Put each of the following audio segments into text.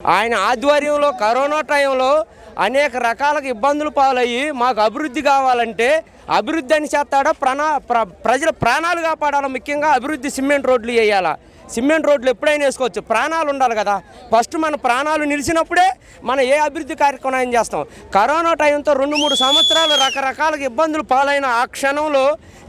ఆయన ఆధ్వర్యంలో కరోనా టైంలో అనేక రకాల ఇబ్బందులు పాలయ్యి మాకు అభివృద్ధి కావాలంటే అభివృద్ధి అని చేస్తాడా ప్రజల ప్రాణాలు కాపాడాలి. ముఖ్యంగా అభివృద్ధి సిమెంట్ రోడ్లు వేయాలా. సిమెంట్ రోడ్లు ఎప్పుడైనా వేసుకోవచ్చు, ప్రాణాలు ఉండాలి కదా. ఫస్ట్ మన ప్రాణాలు నిలిచినప్పుడే మనం ఏ అభివృద్ధి కార్యక్రమం చేస్తాం. కరోనా టైంతో 2-3 సంవత్సరాలు రకరకాల ఇబ్బందులు పాలైన ఆ క్షణంలో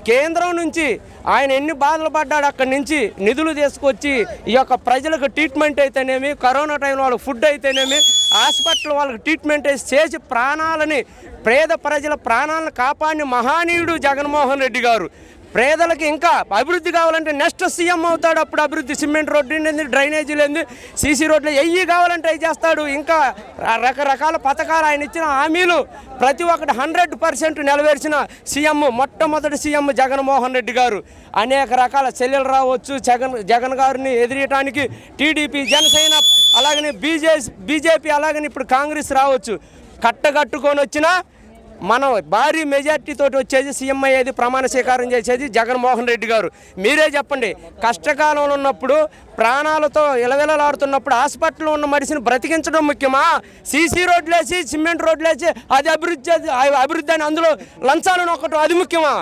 కేంద్రం నుంచి ఆయన ఎన్ని బాధలు పడ్డాడు, అక్కడి నుంచి నిధులు తీసుకొచ్చి ఈ యొక్క ప్రజలకు ట్రీట్మెంట్ అయితేనేమి, కరోనా టైంలో వాళ్ళకి ఫుడ్ అయితేనేమి, హాస్పిటల్ వాళ్ళకి ట్రీట్మెంట్ చేసి ప్రాణాలని పేద ప్రజల ప్రాణాలను కాపాడిన మహానీయుడు జగన్మోహన్ రెడ్డి గారు. పేదలకు ఇంకా అభివృద్ధి కావాలంటే నెక్స్ట్ సీఎం అవుతాడు. అప్పుడు అభివృద్ధి సిమెంట్ రోడ్డు ఏంది, డ్రైనేజీలు ఏంది, సీసీ రోడ్లు ఎయ్యి కావాలంటే అవి చేస్తాడు. ఇంకా రకరకాల పథకాలు ఆయన ఇచ్చిన హామీలు ప్రతి ఒక్కటి 100% నెరవేర్చిన సీఎం, మొట్టమొదటి సీఎం జగన్మోహన్ రెడ్డి గారు. అనేక రకాల చర్యలు రావచ్చు. జగన్ గారిని ఎదిరియటానికి టీడీపీ, జనసేన, అలాగనే బీజేపీ, అలాగని ఇప్పుడు కాంగ్రెస్ రావచ్చు. కట్టగట్టుకొని వచ్చినా మనం భారీ మెజార్టీతో వచ్చేది సీఎం అయ్యేది, ప్రమాణ స్వీకారం చేసేది జగన్మోహన్ రెడ్డి గారు. మీరే చెప్పండి, కష్టకాలంలో ఉన్నప్పుడు ప్రాణాలతో ఇలవిలలాడుతున్నప్పుడు హాస్పిటల్లో ఉన్న మనిషిని బ్రతికించడం ముఖ్యమా? సీసీ రోడ్లు వేసి సిమెంట్ రోడ్లు వేసి అది అభివృద్ధి అని అందులో లంచాలు నొక్కటం అది ముఖ్యమా?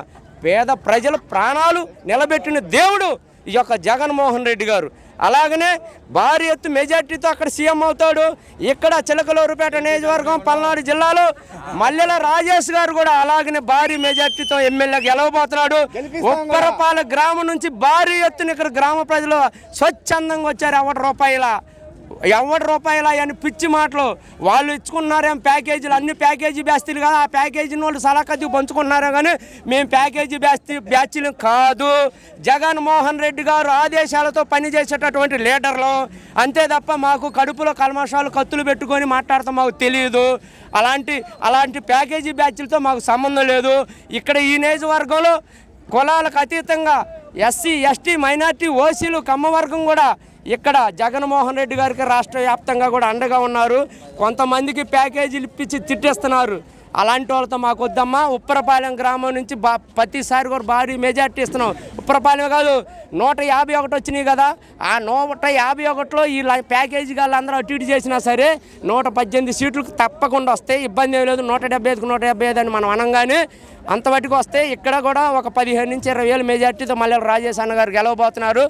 పేద ప్రజల ప్రాణాలు నిలబెట్టిన దేవుడు ఈ యొక్క జగన్మోహన్ రెడ్డి గారు. అలాగనే భారీ ఎత్తు మెజార్టీతో అక్కడ సీఎం అవుతాడు. ఇక్కడ చిలకలూరుపేట నియోజకవర్గం పల్నాడు జిల్లాలో మల్లెల రాజేష్ గారు కూడా అలాగనే భారీ మెజార్టీతో ఎమ్మెల్యే గెలవబోతున్నాడు. ఉప్పరపాలె గ్రామం నుంచి భారీ ఎత్తున ఇక్కడ గ్రామ ప్రజలు స్వచ్ఛందంగా వచ్చారు. ఎవరి రూపాయల అని పిచ్చి మాటలు వాళ్ళు ఇచ్చుకున్నారేం ప్యాకేజీలు, అన్ని ప్యాకేజీ బ్యాచ్లు కదా. ఆ ప్యాకేజీని వాళ్ళు సలకద్ది పంచుకున్నారే కానీ మేము ప్యాకేజీ బ్యాచ్లు కాదు. జగన్మోహన్ రెడ్డి గారు ఆదేశాలతో పనిచేసేటటువంటి లీడర్లు అంతే తప్ప మాకు కడుపులో కల్మషాలు కత్తులు పెట్టుకొని మాట్లాడతాం మాకు తెలియదు. అలాంటి ప్యాకేజీ బ్యాచ్లతో మాకు సంబంధం లేదు. ఇక్కడ ఈ నియోజకవర్గంలో కులాలకు అతీతంగా ఎస్సీ, ఎస్టీ, మైనార్టీ, ఓసీలు, కమ్మవర్గం కూడా ఇక్కడ జగన్మోహన్ రెడ్డి గారికి రాష్ట్ర వ్యాప్తంగా కూడా అండగా ఉన్నారు. కొంతమందికి ప్యాకేజీలు ఇప్పించి తిట్టేస్తున్నారు. అలాంటి వాళ్ళతో మాకు వద్దమ్మా. ఉప్పరపాలెం గ్రామం నుంచి ప్రతిసారి కూడా భారీ మెజార్టీ ఇస్తున్నాం. ఉప్పరపాలెం కాదు 151 వచ్చినాయి కదా. ఆ 151లో ఈ ప్యాకేజీ వాళ్ళందరూ అటు ఇటు చేసినా సరే 118 సీట్లు తప్పకుండా వస్తాయి. ఇబ్బంది ఏం లేదు. 175కు 175 అని మనం అనగానే అంతవరకు వస్తే ఇక్కడ కూడా ఒక 15 నుంచి 20 వేల మెజార్టీతో మల్లెల రాజేష్ అన్న గారు గెలవబోతున్నారు.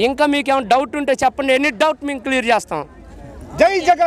ఇంకా మీకేమైనా డౌట్ ఉంటే చెప్పండి, ఎన్ని డౌట్ మేము క్లియర్ చేస్తాం. జై జగన్.